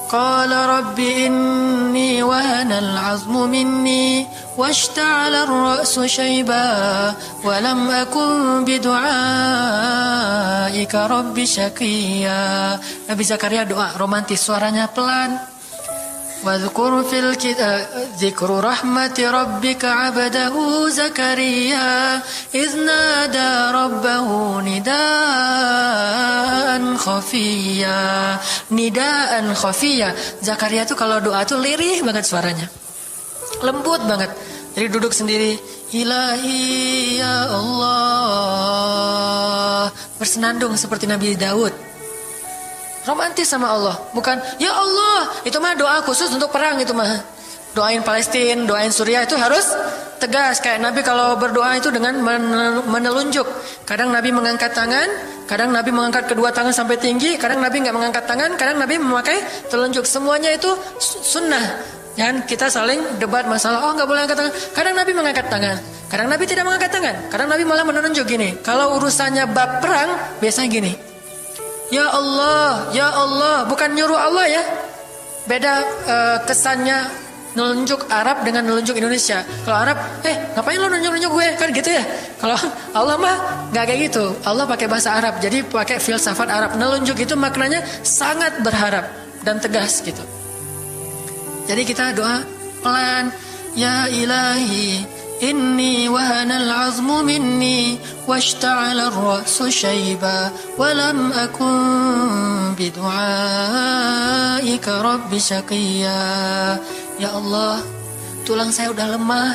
Qala rabbi inni wahana al-'azmu minni washta'ala ar-ra'su shayba wa lam akun bidu'aika rabbi syaqiyya. Nabi Zakaria doa romantis, suaranya pelan. Wadhkur fil kitab dzikru rahmati rabbika 'abdahu Zakaria idz nada rabbahu nidaan khafiyya. Nidaan khafiyya. Zakaria tuh kalau doa tuh lirih banget suaranya. Lembut banget. Jadi duduk sendiri, "Ilahi ya Allah." Bersenandung seperti Nabi Daud. Romantis sama Allah, bukan "Ya Allah." Itu mah doa khusus untuk perang itu mah. Doain Palestina, doain Suriah itu harus tegas. Kayak Nabi kalau berdoa itu dengan menelunjuk. Kadang Nabi mengangkat tangan, kadang Nabi mengangkat kedua tangan sampai tinggi, kadang Nabi nggak mengangkat tangan, kadang Nabi memakai telunjuk. Semuanya itu sunnah. Dan kita saling debat masalah, nggak boleh angkat tangan. Kadang Nabi mengangkat tangan, kadang Nabi tidak mengangkat tangan, kadang Nabi malah menunjuk gini. Kalau urusannya bab perang, biasanya gini. "Ya Allah, ya Allah," bukan nyuruh Allah ya. Beda kesannya nunjuk Arab dengan nunjuk Indonesia. Kalau Arab, ngapain lo nunjuk gue? Kan gitu ya. Kalau Allah mah nggak kayak gitu. Allah pakai bahasa Arab, jadi pakai filsafat Arab. Nunjuk itu maknanya sangat berharap dan tegas gitu. Jadi kita doa pelan, "Ya ilahi, inni wahana al-'azmu minni washta'ala ar-ra'su shayba wa lam akun bidu'aika rabbi syaqiyya." Ya Allah, tulang saya udah lemah,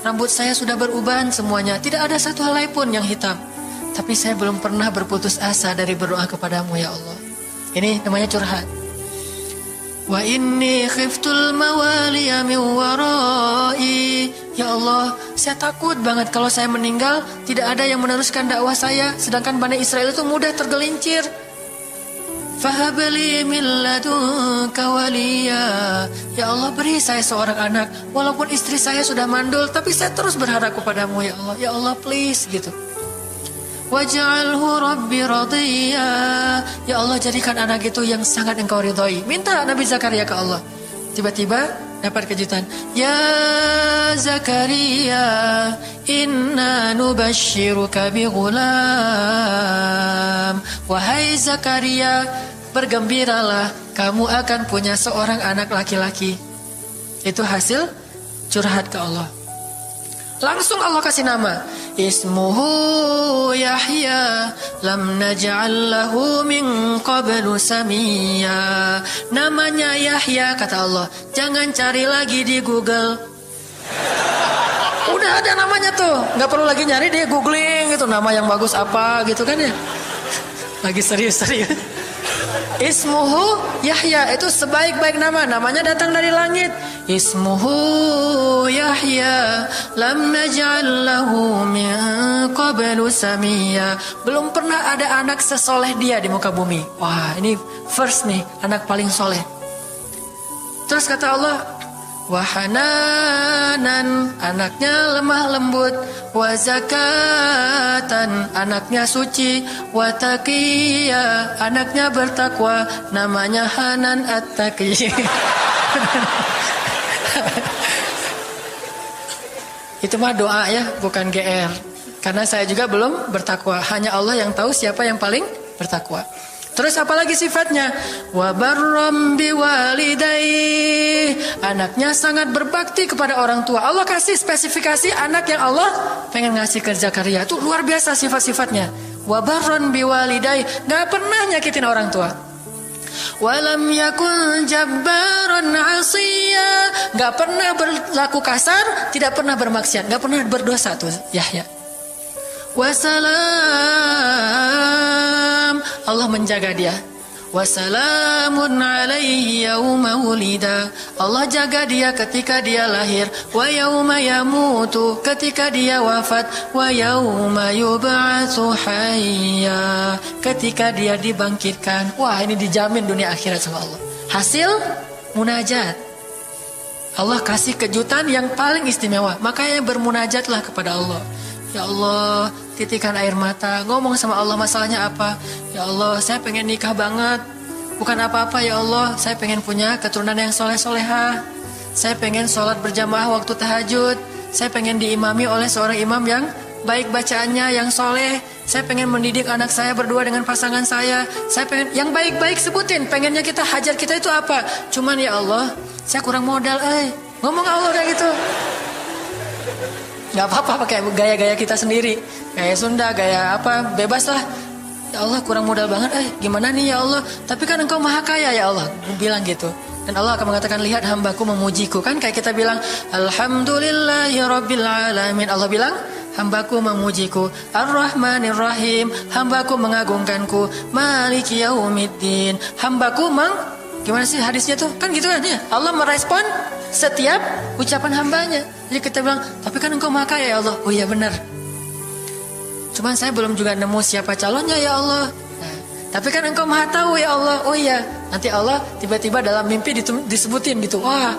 rambut saya sudah beruban semuanya, tidak ada satu helai pun yang hitam. Tapi saya belum pernah berputus asa dari berdoa kepadamu ya Allah. Ini namanya curhat. Wa inni khiftul mawaliya min warai. Ya Allah, saya takut banget kalau saya meninggal tidak ada yang meneruskan dakwah saya, sedangkan Bani Israel itu mudah tergelincir. Fahabli min ladunka waliya. Ya Allah, beri saya seorang anak. Walaupun istri saya sudah mandul, tapi saya terus berharap kepadamu ya Allah. Ya Allah, please gitu. Waj'alhu rabbi radiyya. Ya Allah, jadikan anak itu yang sangat engkau ridhoi. Minta Nabi Zakaria ke Allah. Tiba-tiba dapat kejutan. Ya Zakaria, inna nubashiruka bi ghulam. Wahai Zakaria, bergembiralah, kamu akan punya seorang anak laki-laki. Itu hasil curhat ke Allah. Langsung Allah kasih nama. Ismuhu Yahya, lam naj'al lahu min qablu samiyya. Namanya Yahya, kata Allah. Jangan cari lagi di Google. Udah ada namanya tuh, nggak perlu lagi nyari di googling gitu nama yang bagus apa gitu kan ya. Lagi serius-serius. Ismuhu Yahya, itu sebaik-baik nama. Namanya datang dari langit. Ismuhu Yahya, lam naj'al lahu min qablu samiyya. Belum pernah ada anak sesoleh dia di muka bumi. Wah, ini first nih, anak paling soleh. Terus kata Allah, wahananan, anaknya lemah lembut, wazakatan, anaknya suci, wataqiya, anaknya bertakwa, namanya Hanan At-Taqi. Itu mah doa ya, bukan GR. Karena saya juga belum bertakwa. Hanya Allah yang tahu siapa yang paling bertakwa. Terus apalagi sifatnya? Wa barram biwalidayhi. Anaknya sangat berbakti kepada orang tua. Allah kasih spesifikasi anak yang Allah pengen ngasih ke Zakaria. Itu luar biasa sifat-sifatnya. Wa barran biwalidayhi. Gak pernah nyakitin orang tua. Walam yakun jabbaran asiyya. Gak pernah berlaku kasar, tidak pernah bermaksiat, gak pernah berdosa tuh Yahya. Wassalam, Allah menjaga dia. Wassalamun alaihi yauma wulida. Allah jaga dia ketika dia lahir. Wa yauma yamutu, ketika dia wafat. Wa yauma yub'atsu hayya, ketika dia dibangkitkan. Wah, ini dijamin dunia akhirat sama Allah. Hasil munajat. Allah kasih kejutan yang paling istimewa. Makanya bermunajatlah kepada Allah. Ya Allah, titikan air mata, ngomong sama Allah masalahnya apa. Ya Allah, saya pengen nikah banget. Bukan apa-apa ya Allah, saya pengen punya keturunan yang soleh-solehah. Saya pengen sholat berjamaah waktu tahajud. Saya pengen diimami oleh seorang imam yang baik bacaannya, yang soleh. Saya pengen mendidik anak saya berdua dengan pasangan saya. Saya pengen yang baik-baik, sebutin. Pengennya kita, hajat kita itu apa. Cuman ya Allah, saya kurang modal. Ngomong Allah kayak gitu. Gak apa-apa pakai gaya-gaya kita sendiri, gaya Sunda, gaya apa, bebas lah. Ya Allah, kurang modal banget, gimana nih ya Allah. Tapi kan engkau maha kaya ya Allah, bilang gitu. Dan Allah akan mengatakan, lihat hambaku memujiku. Kan kayak kita bilang Alhamdulillahi Rabbil Alamin. Allah bilang, hambaku memujiku. Ar-Rahmanir-Rahim, hambaku mengagungkanku. Maliki Yaumiddin, hambaku gimana sih hadisnya tuh? Kan gitu kan ya. Allah merespon setiap ucapan hambanya. Jadi kita bilang, tapi kan engkau maha kaya ya Allah. Oh iya benar. Cuman saya belum juga nemu siapa calonnya ya Allah. Nah, tapi kan engkau maha tahu ya Allah. Oh iya. Nanti Allah tiba-tiba dalam mimpi disebutin gitu. Wah,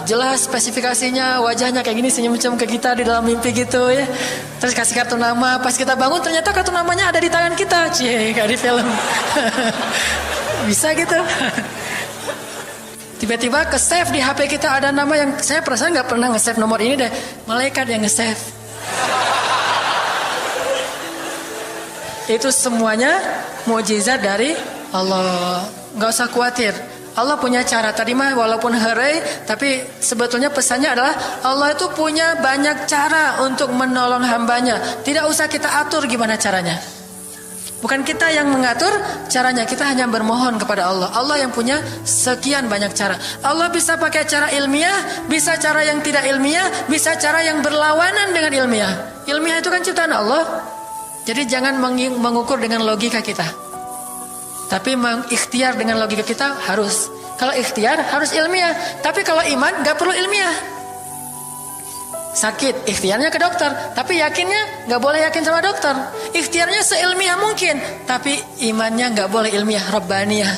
jelas spesifikasinya, wajahnya kayak gini, senyum-senyum ke kita di dalam mimpi gitu ya. Terus kasih kartu nama. Pas kita bangun ternyata kartu namanya ada di tangan kita. Cie, kayak di film. Bisa gitu. Tiba-tiba ke save di HP kita ada nama yang saya perasaan nggak pernah nge-save nomor ini deh. Malaikat yang nge-save. Itu semuanya mukjizat dari Allah. Nggak usah khawatir. Allah punya cara. Tadi mah walaupun herai, tapi sebetulnya pesannya adalah Allah itu punya banyak cara untuk menolong hambanya. Tidak usah kita atur gimana caranya. Bukan kita yang mengatur caranya, kita hanya bermohon kepada Allah. Allah yang punya sekian banyak cara. Allah bisa pakai cara ilmiah, bisa cara yang tidak ilmiah, bisa cara yang berlawanan dengan ilmiah. Ilmiah itu kan ciptaan Allah. Jadi jangan mengukur dengan logika kita. Tapi mengikhtiar dengan logika kita harus. Kalau ikhtiar harus ilmiah. Tapi kalau iman gak perlu ilmiah. Sakit, ikhtiarnya ke dokter, tapi yakinnya nggak boleh yakin sama dokter. Ikhtiarnya seilmiah mungkin, tapi imannya nggak boleh ilmiah, rabbaniyah.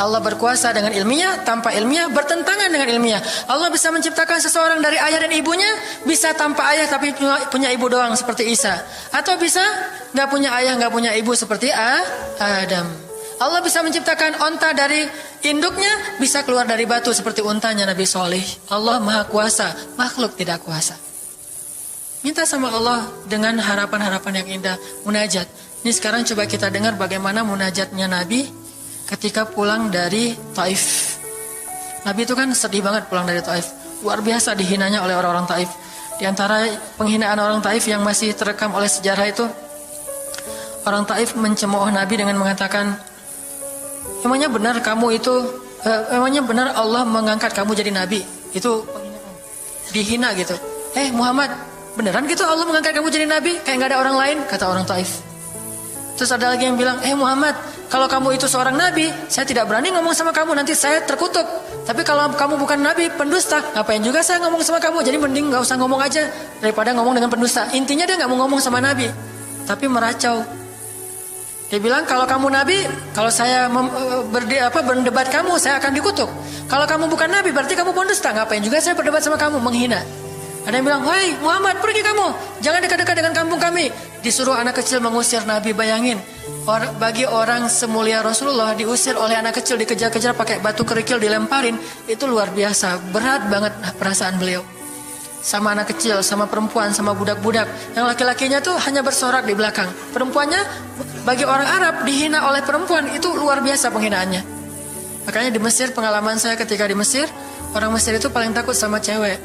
Allah berkuasa dengan ilmiah, tanpa ilmiah bertentangan dengan ilmiah. Allah bisa menciptakan seseorang dari ayah dan ibunya, bisa tanpa ayah tapi punya ibu doang seperti Isa, atau bisa nggak punya ayah nggak punya ibu seperti Adam. Allah bisa menciptakan onta dari induknya, bisa keluar dari batu seperti untanya Nabi Soleh. Allah maha kuasa, makhluk tidak kuasa. Minta sama Allah dengan harapan-harapan yang indah, munajat. Ini sekarang coba kita dengar bagaimana munajatnya Nabi ketika pulang dari Taif. Nabi itu kan sedih banget pulang dari Taif. Luar biasa dihinanya oleh orang-orang Taif. Di antara penghinaan orang Taif yang masih terekam oleh sejarah itu, orang Taif mencemooh Nabi dengan mengatakan, emangnya benar kamu itu, emangnya benar Allah mengangkat kamu jadi nabi? Itu penghinaan. Dihina gitu. Muhammad, beneran gitu Allah mengangkat kamu jadi nabi? Kayak gak ada orang lain, kata orang Taif. Terus ada lagi yang bilang, Muhammad, kalau kamu itu seorang nabi, saya tidak berani ngomong sama kamu, nanti saya terkutuk. Tapi kalau kamu bukan nabi, pendusta, ngapain juga saya ngomong sama kamu? Jadi mending gak usah ngomong aja daripada ngomong dengan pendusta. Intinya dia gak mau ngomong sama nabi, tapi meracau. Dia bilang, kalau kamu nabi, kalau saya berdebat kamu, saya akan dikutuk. Kalau kamu bukan nabi, berarti kamu pendusta. Ngapain juga saya berdebat sama kamu, menghina. Ada yang bilang, hei Muhammad, pergi kamu, jangan dekat-dekat dengan kampung kami. Disuruh anak kecil mengusir Nabi. Bayangin, bagi orang semulia Rasulullah diusir oleh anak kecil, dikejar-kejar pakai batu kerikil, dilemparin. Itu luar biasa, berat banget perasaan beliau. Sama anak kecil, sama perempuan, sama budak-budak. Yang laki-lakinya tuh hanya bersorak di belakang. Perempuannya, bagi orang Arab, dihina oleh perempuan. Itu luar biasa penghinaannya. Makanya di Mesir, pengalaman saya ketika di Mesir, orang Mesir itu paling takut sama cewek.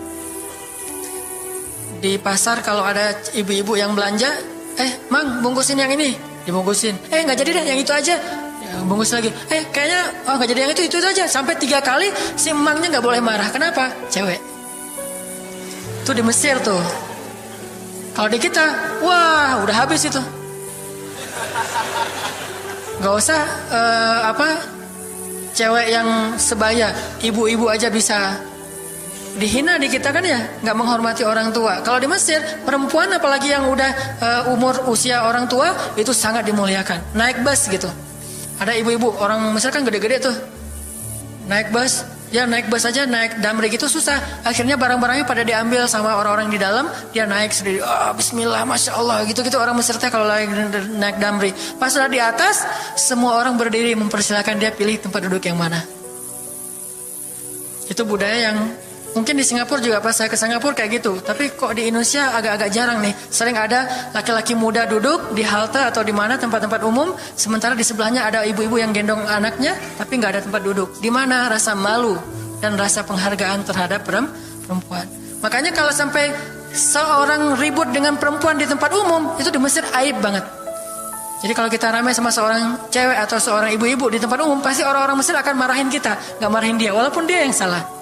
Di pasar kalau ada ibu-ibu yang belanja, Mang, bungkusin yang ini. Dibungkusin. Nggak jadi deh, yang itu aja. Ya, bungkus lagi. Kayaknya, nggak jadi yang itu aja. Sampai 3 kali, si emangnya nggak boleh marah. Kenapa? Cewek. Itu di Mesir tuh. Kalau di kita, wah udah habis itu. Gak usah cewek yang sebaya, ibu-ibu aja bisa dihina di kita kan ya, nggak menghormati orang tua. Kalau di Mesir, perempuan apalagi yang udah umur usia orang tua itu sangat dimuliakan. Naik bus gitu, ada ibu-ibu orang Mesir kan gede-gede tuh, naik bus. Dia naik bus aja, naik damri gitu susah. Akhirnya barang-barangnya pada diambil sama orang-orang di dalam. Dia naik sendiri, bismillah, masya Allah, gitu-gitu orang Mesir teh kalau lagi naik damri. Pas sudah di atas, semua orang berdiri mempersilahkan dia pilih tempat duduk yang mana. Itu budaya yang mungkin di Singapura juga, pas saya ke Singapura kayak gitu. Tapi kok di Indonesia agak-agak jarang nih. Sering ada laki-laki muda duduk di halte atau di mana tempat-tempat umum, sementara di sebelahnya ada ibu-ibu yang gendong anaknya, tapi nggak ada tempat duduk. Di mana rasa malu dan rasa penghargaan terhadap perempuan. Makanya kalau sampai seorang ribut dengan perempuan di tempat umum, itu di Mesir aib banget. Jadi kalau kita ramai sama seorang cewek atau seorang ibu-ibu di tempat umum, pasti orang-orang Mesir akan marahin kita, nggak marahin dia, walaupun dia yang salah.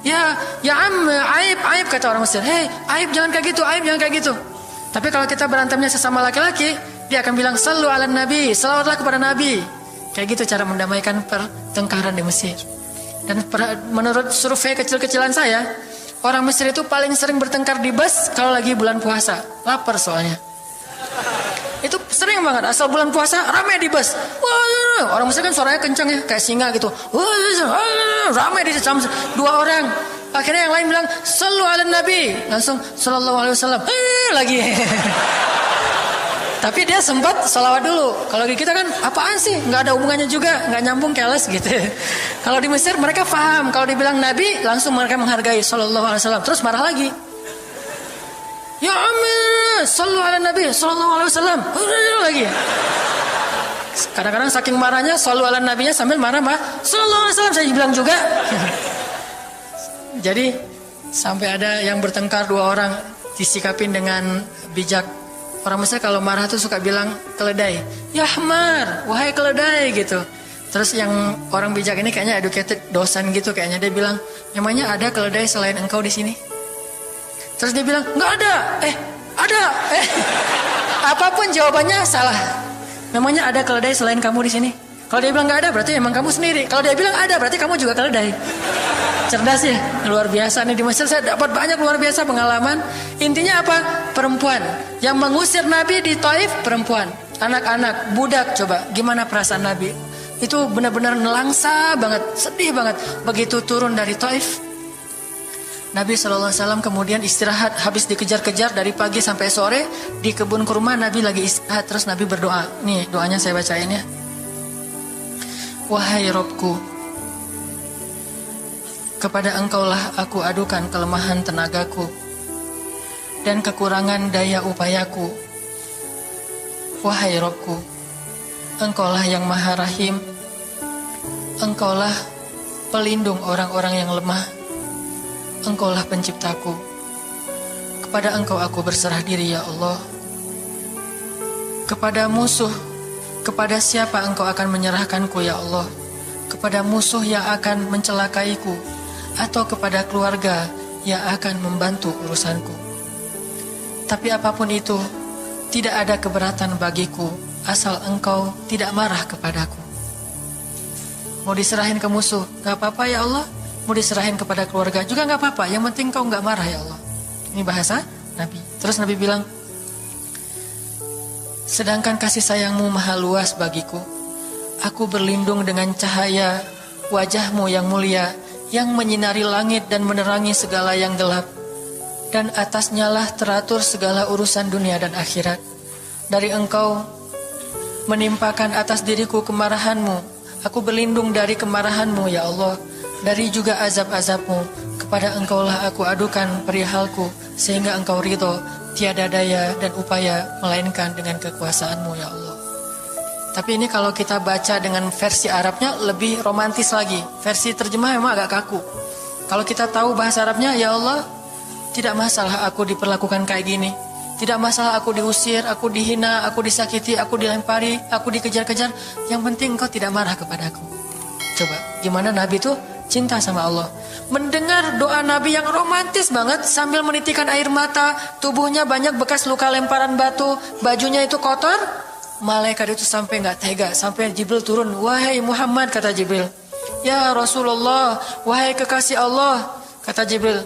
Ya aib kata orang Mesir. Aib jangan kayak gitu, aib jangan kayak gitu. Tapi kalau kita berantemnya sesama laki-laki, dia akan bilang sallu ala nabi, salawatlah kepada nabi. Kayak gitu cara mendamaikan pertengkaran di Mesir. Dan menurut survei kecil-kecilan saya, orang Mesir itu paling sering bertengkar di bus kalau lagi bulan puasa, lapar soalnya. Itu sering banget, asal bulan puasa ramai di bus. Wah, orang Mesir kan suaranya kencang ya, kayak singa gitu. Wah, ramai di jam 2 orang. Akhirnya yang lain bilang sallu ala nabi, langsung sallallahu alaihi wasallam. Lagi. Tapi dia sempat salawat dulu. Kalau di kita kan apaan sih? Nggak ada hubungannya juga, nggak nyambung, keles gitu. Kalau di Mesir mereka paham. Kalau dibilang nabi, langsung mereka menghargai sallallahu alaihi wasallam. Terus marah lagi. Ya amin, sallu ala nabi sallallahu alaihi wasallam. Lagi. Kadang-kadang saking marahnya sallu ala nabinya sambil marah sallallahu alaihi wasallam, saya bilang juga. Jadi sampai ada yang bertengkar 2 orang disikapin dengan bijak Orang Mesir kalau marah tuh suka bilang keledai. Yahmar, wahai keledai gitu. Terus yang orang bijak ini kayaknya educated dosen gitu kayaknya, dia bilang, emangnya ada keledai selain engkau di sini? Terus dia bilang, nggak ada. Ada. Apapun jawabannya salah. Memangnya ada keledai selain kamu di sini? Kalau dia bilang nggak ada, berarti emang kamu sendiri. Kalau dia bilang ada, berarti kamu juga keledai. Cerdas ya, luar biasa nih di Mesir. Saya dapat banyak luar biasa pengalaman. Intinya apa? Perempuan yang mengusir Nabi di Taif, perempuan, anak-anak, budak. Coba gimana perasaan Nabi? Itu benar-benar nelangsa banget, sedih banget. Begitu turun dari Taif, Nabi SAW kemudian istirahat. Habis dikejar-kejar dari pagi sampai sore di kebun kurma, Nabi lagi istirahat. Terus Nabi berdoa. Nih doanya saya bacain ya. Wahai Robku, kepada engkaulah aku adukan kelemahan tenagaku dan kekurangan daya upayaku. Wahai Robku, engkaulah yang maha rahim. Engkaulah pelindung orang-orang yang lemah. Engkaulah penciptaku. Kepada engkau aku berserah diri ya Allah. Kepada musuh, kepada siapa engkau akan menyerahkanku ya Allah? Kepada musuh yang akan mencelakaiku, atau kepada keluarga yang akan membantu urusanku? Tapi apapun itu, tidak ada keberatan bagiku, asal engkau tidak marah kepadaku. Mau diserahin ke musuh, gak apa-apa ya Allah. Mau diserahin kepada keluarga juga gak apa-apa, yang penting kau gak marah ya Allah. Ini bahasa Nabi. Terus Nabi bilang, sedangkan kasih sayangmu maha luas bagiku, aku berlindung dengan cahaya wajahmu yang mulia, yang menyinari langit dan menerangi segala yang gelap, dan atasnya lah teratur segala urusan dunia dan akhirat. Dari engkau menimpakan atas diriku kemarahanmu, aku berlindung dari kemarahanmu ya Allah, dari juga azab-azabmu. Kepada engkaulah aku adukan perihalku, sehingga engkau ridho. Tiada daya dan upaya melainkan dengan kekuasaanmu ya Allah. Tapi ini kalau kita baca dengan versi Arabnya lebih romantis lagi. Versi terjemah memang agak kaku. Kalau kita tahu bahasa Arabnya, ya Allah, tidak masalah aku diperlakukan kayak gini. Tidak masalah aku diusir, aku dihina, aku disakiti, aku dilempari, aku dikejar-kejar. Yang penting engkau tidak marah kepadaku. Coba, gimana Nabi itu cinta sama Allah. Mendengar doa Nabi yang romantis banget sambil menitikan air mata, tubuhnya banyak bekas luka lemparan batu, bajunya itu kotor. Malaikat itu sampai nggak tega, sampai Jibril turun. Wahai Muhammad, kata Jibril. Ya Rasulullah, wahai kekasih Allah, kata Jibril.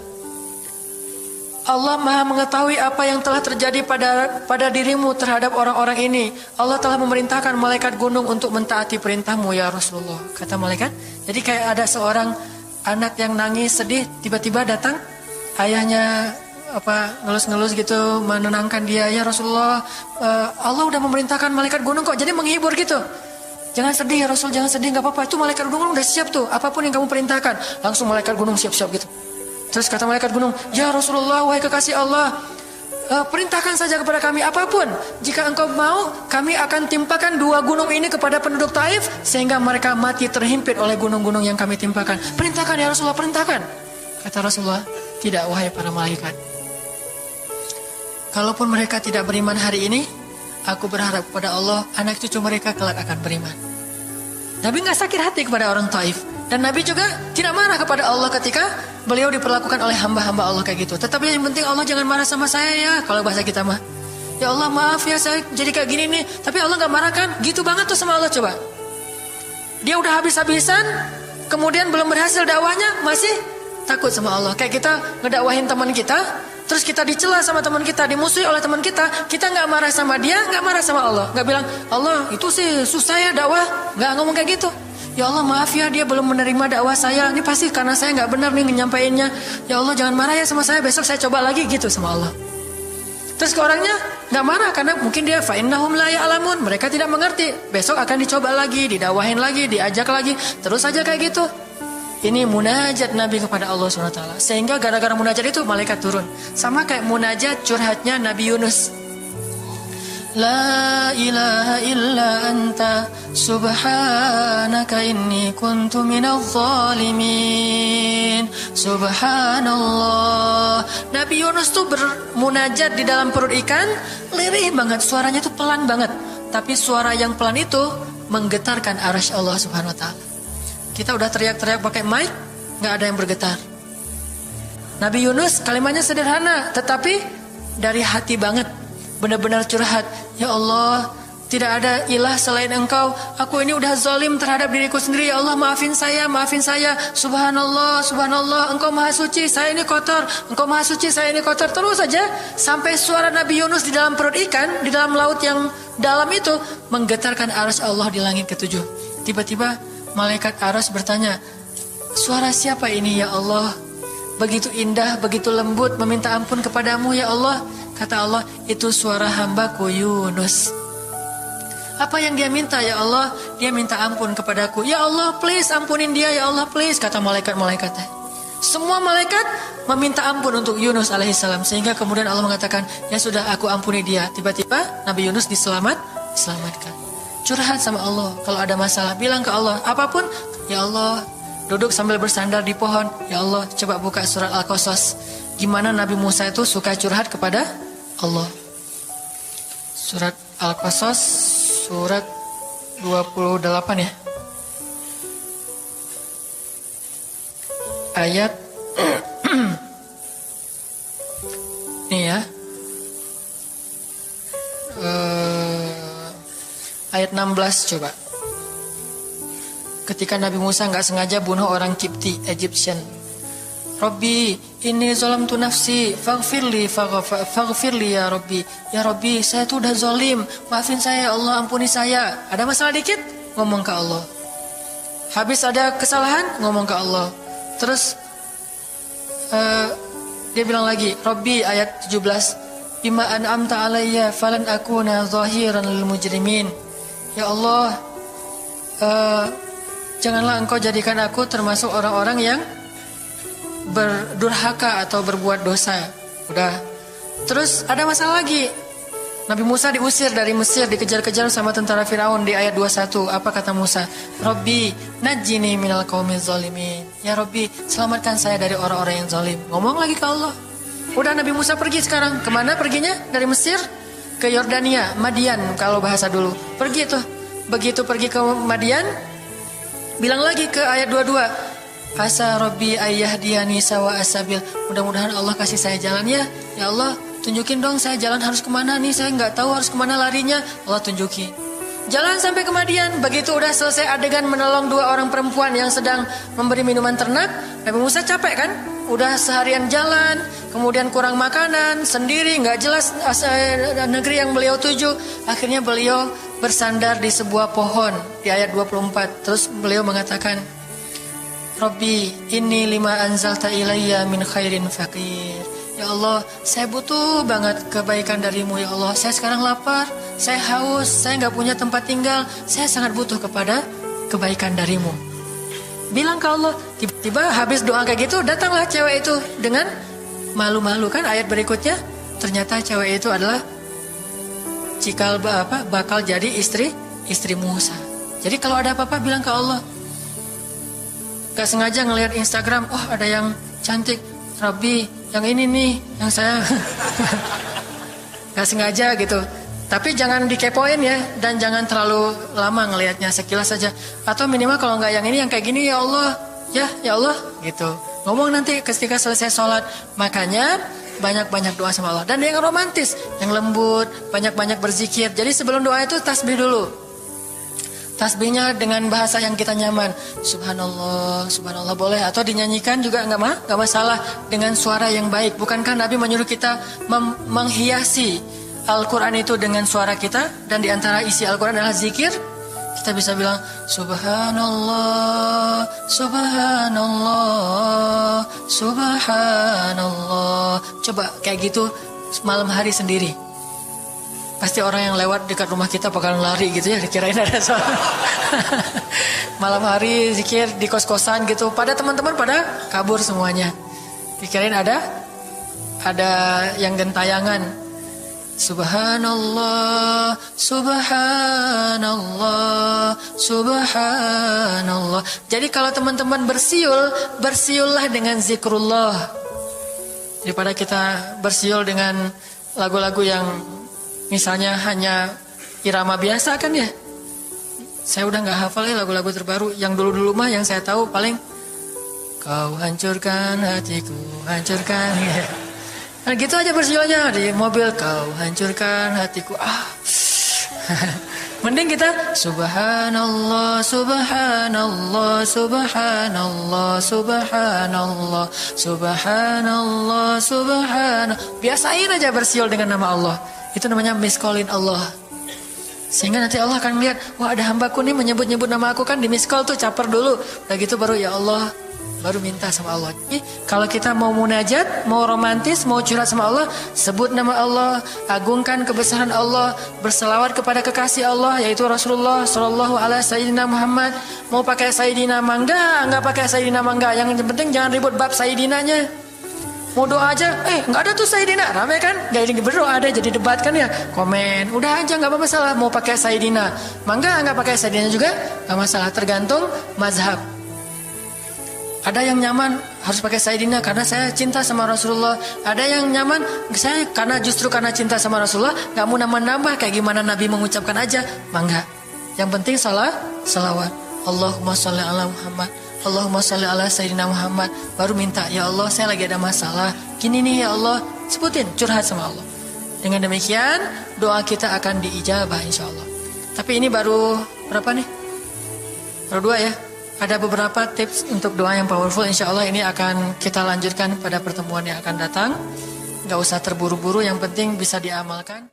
Allah maha mengetahui apa yang telah terjadi pada dirimu terhadap orang-orang ini. Allah telah memerintahkan malaikat gunung untuk mentaati perintahmu ya Rasulullah, kata malaikat. Jadi kayak ada seorang anak yang nangis sedih, tiba-tiba datang ayahnya ngelus-ngelus gitu, menenangkan dia. Ya Rasulullah, Allah udah memerintahkan malaikat gunung kok, jadi menghibur gitu. Jangan sedih ya Rasul, jangan sedih, gak apa-apa, itu malaikat gunung udah siap tuh, apapun yang kamu perintahkan. Langsung malaikat gunung siap-siap gitu. Terus kata malaikat gunung, ya Rasulullah, wahai kekasih Allah, perintahkan saja kepada kami apapun. Jika engkau mau, kami akan timpakan 2 gunung ini kepada penduduk Taif, sehingga mereka mati terhimpit oleh gunung-gunung yang kami timpakan. Perintahkan ya Rasulullah, perintahkan. Kata Rasulullah, tidak wahai para malaikat. Kalaupun mereka tidak beriman hari ini, aku berharap kepada Allah, anak cucu mereka kelak akan beriman. Nabi gak sakit hati kepada orang Taif. Dan Nabi juga tidak marah kepada Allah ketika beliau diperlakukan oleh hamba-hamba Allah kayak gitu. Tetapi yang penting Allah jangan marah sama saya ya. Kalau bahasa kita mah, ya Allah maaf ya saya jadi kayak gini nih. Tapi Allah gak marah kan? Gitu banget tuh sama Allah coba. Dia udah habis-habisan, kemudian belum berhasil dakwahnya, masih takut sama Allah. Kayak kita ngedakwahin teman kita, terus kita dicela sama teman kita, dimusuhi oleh teman kita gak marah sama dia, gak marah sama Allah. Gak bilang, Allah itu sih susah ya dakwah. Gak ngomong kayak gitu. Ya Allah maaf ya dia belum menerima dakwah saya. Ini pasti karena saya gak benar nih nyampainnya. Ya Allah jangan marah ya sama saya, besok saya coba lagi gitu sama Allah. Terus ke orangnya gak marah karena mungkin dia fa'innahum la ya'lamun, mereka tidak mengerti. Besok akan dicoba lagi, didakwahin lagi, diajak lagi, terus aja kayak gitu. Ini munajat Nabi kepada Allah SWT. Sehingga gara-gara munajat itu malaikat turun. Sama kayak munajat curhatnya Nabi Yunus. La ilaha illa anta subhanaka inni kuntu minadh zalimin. Subhanallah. Nabi Yunus tuh bermunajat di dalam perut ikan, lirih banget, suaranya tuh pelan banget. Tapi suara yang pelan itu menggetarkan arasy Allah Subhanahu wa taala. Kita udah teriak-teriak pakai mic, nggak ada yang bergetar. Nabi Yunus kalimatnya sederhana, tetapi dari hati banget. Benar-benar curhat. Ya Allah, tidak ada ilah selain Engkau. Aku ini udah zalim terhadap diriku sendiri. Ya Allah, maafin saya, maafin saya. Subhanallah, subhanallah, Engkau maha suci, saya ini kotor. Engkau maha suci, saya ini kotor. Terus saja sampai suara Nabi Yunus di dalam perut ikan, di dalam laut yang dalam itu menggetarkan arasy Allah di langit ketujuh. Tiba-tiba malaikat arasy bertanya, suara siapa ini ya Allah? Begitu indah, begitu lembut, meminta ampun kepadamu ya Allah. Kata Allah, itu suara hambaku Yunus. Apa yang dia minta ya Allah? Dia minta ampun kepadaku. Ya Allah, please ampunin dia ya Allah, please. Kata malaikat-malaikatnya. Semua malaikat meminta ampun untuk Yunus alaihissalam. Sehingga kemudian Allah mengatakan, ya sudah, aku ampuni dia. Tiba-tiba Nabi Yunus diselamatkan. Curhat sama Allah. Kalau ada masalah, bilang ke Allah. Apapun, ya Allah. Duduk sambil bersandar di pohon. Ya Allah, coba buka surat Al-Qasas. Gimana Nabi Musa itu suka curhat kepada Allah. Surat Al-Qasas, surat 28 ya. Ayat ini ya. Ayat 16 coba. Ketika Nabi Musa nggak sengaja bunuh orang Kipti, Egyptian. Rabbi, ini zalamtu nafsi, faghfirli ya Rabbi. Ya Rabbi, saya tuh udah zalim, maafin saya ya Allah, ampuni saya. Ada masalah dikit, ngomong ke Allah. Habis ada kesalahan, ngomong ke Allah. Terus dia bilang lagi, Rabbi, ayat 17, bima an'amta alayya falan akuna zahiran lil mujrimin. Ya Allah, janganlah engkau jadikan aku termasuk orang-orang yang berdurhaka atau berbuat dosa. Udah. Terus ada masalah lagi. Nabi Musa diusir dari Mesir, dikejar-kejar sama tentara Firaun di ayat 21. Apa kata Musa? Rabbi, najjini minal qaumiz zalimin. Ya Rabbi, selamatkan saya dari orang-orang yang zalim. Ngomong lagi ke Allah. Udah, Nabi Musa pergi sekarang. Kemana perginya? Dari Mesir ke Yordania, Madian kalau bahasa dulu. Pergi tuh. Begitu pergi ke Madian, bilang lagi ke ayat 22. Asa Rabbi ayyahdiyani sawa asabil. Mudah-mudahan Allah kasih saya jalan ya. Ya Allah, tunjukin dong saya jalan harus kemana nih. Saya nggak tahu harus kemana larinya. Allah tunjukin. Jalan sampai ke Madian. Begitu udah selesai adegan menolong dua orang perempuan yang sedang memberi minuman ternak, Nabi Musa capek kan? Udah seharian jalan, kemudian kurang makanan, sendiri, nggak jelas negeri yang beliau tuju. Akhirnya beliau bersandar di sebuah pohon di ayat 24. Terus beliau mengatakan, Rabbi, inni lima anzalta ilayya min khairin faqir. Ya Allah, saya butuh banget kebaikan darimu ya Allah. Saya sekarang lapar, saya haus, saya nggak punya tempat tinggal. Saya sangat butuh kepada kebaikan darimu. Bilang ke Allah. Tiba-tiba habis doa kayak gitu, datanglah cewek itu dengan malu-malu kan. Ayat berikutnya, ternyata cewek itu adalah bakal jadi istri Musa. Jadi kalau ada apa-apa bilang ke Allah. Gak sengaja ngelihat Instagram, oh ada yang cantik, Rabbi, yang ini nih, yang saya gak sengaja gitu. Tapi jangan dikepoin ya, dan jangan terlalu lama ngelihatnya, sekilas saja. Atau minimal kalau nggak yang ini, yang kayak gini, ya Allah, ya Allah, gitu. Ngomong nanti ketika selesai sholat. Makanya banyak-banyak doa sama Allah. Dan yang romantis, yang lembut, banyak-banyak berzikir. Jadi sebelum doa itu tasbih dulu. Tasbihnya dengan bahasa yang kita nyaman. Subhanallah, subhanallah boleh. Atau dinyanyikan juga nggak masalah dengan suara yang baik. Bukankah Nabi menyuruh kita menghiasi Al-Quran itu dengan suara kita? Dan diantara isi Al-Quran adalah zikir. Kita bisa bilang Subhanallah, Subhanallah, Subhanallah. Coba kayak gitu malam hari sendiri. Pasti orang yang lewat dekat rumah kita bakalan lari gitu ya, dikirain ada soal. Malam hari zikir di kos-kosan gitu, pada teman-teman pada kabur semuanya. Dikirain ada yang gentayangan. Subhanallah, subhanallah, subhanallah. Jadi kalau teman-teman bersiul, bersiullah dengan zikrullah. Daripada kita bersiul dengan lagu-lagu yang misalnya hanya irama biasa kan ya. Saya udah gak hafal ya lagu-lagu terbaru. Yang dulu-dulu mah yang saya tahu paling kau hancurkan hatiku, hancurkan. Nah gitu aja bersiulnya di mobil, kau hancurkan hatiku. Mending kita subhanallah, subhanallah, subhanallah, subhanallah, subhanallah, subhanallah. Biasain aja bersiul dengan nama Allah. Itu namanya miss-callin Allah. Sehingga nanti Allah akan melihat, wah ada hambaku nih menyebut-nyebut nama aku, kan di miss-call tuh caper dulu. Udah gitu baru ya Allah, baru minta sama Allah. Jadi, kalau kita mau munajat, mau romantis, mau curhat sama Allah, sebut nama Allah, agungkan kebesaran Allah, berselawat kepada kekasih Allah yaitu Rasulullah sallallahu alaihi sayyidina Muhammad. Mau pakai sayyidina mangga, enggak pakai sayyidina mangga, yang penting jangan ribut bab sayyidinanya. Mau doa aja, enggak ada tuh sayyidina, rame kan? Enggak ini berdoa ada jadi debat kan ya, komen, udah aja enggak masalah. Mau pakai sayyidina mangga, enggak pakai sayyidina juga enggak masalah, tergantung mazhab. Ada yang nyaman harus pakai sayyidina karena saya cinta sama Rasulullah. Ada yang nyaman saya justru karena cinta sama Rasulullah, nggak mau nambah-nambah kayak gimana Nabi mengucapkan aja, mangga. Yang penting salawat. Allahumma sholli ala Muhammad, Allahumma sholli ala sayyidina Muhammad. Baru minta, ya Allah saya lagi ada masalah gini nih ya Allah, sebutin, curhat sama Allah. Dengan demikian doa kita akan diijabah insya Allah. Tapi ini baru berapa nih? Baru 2 ya. Ada beberapa tips untuk doa yang powerful. Insya Allah ini akan kita lanjutkan pada pertemuan yang akan datang. Gak usah terburu-buru, yang penting bisa diamalkan.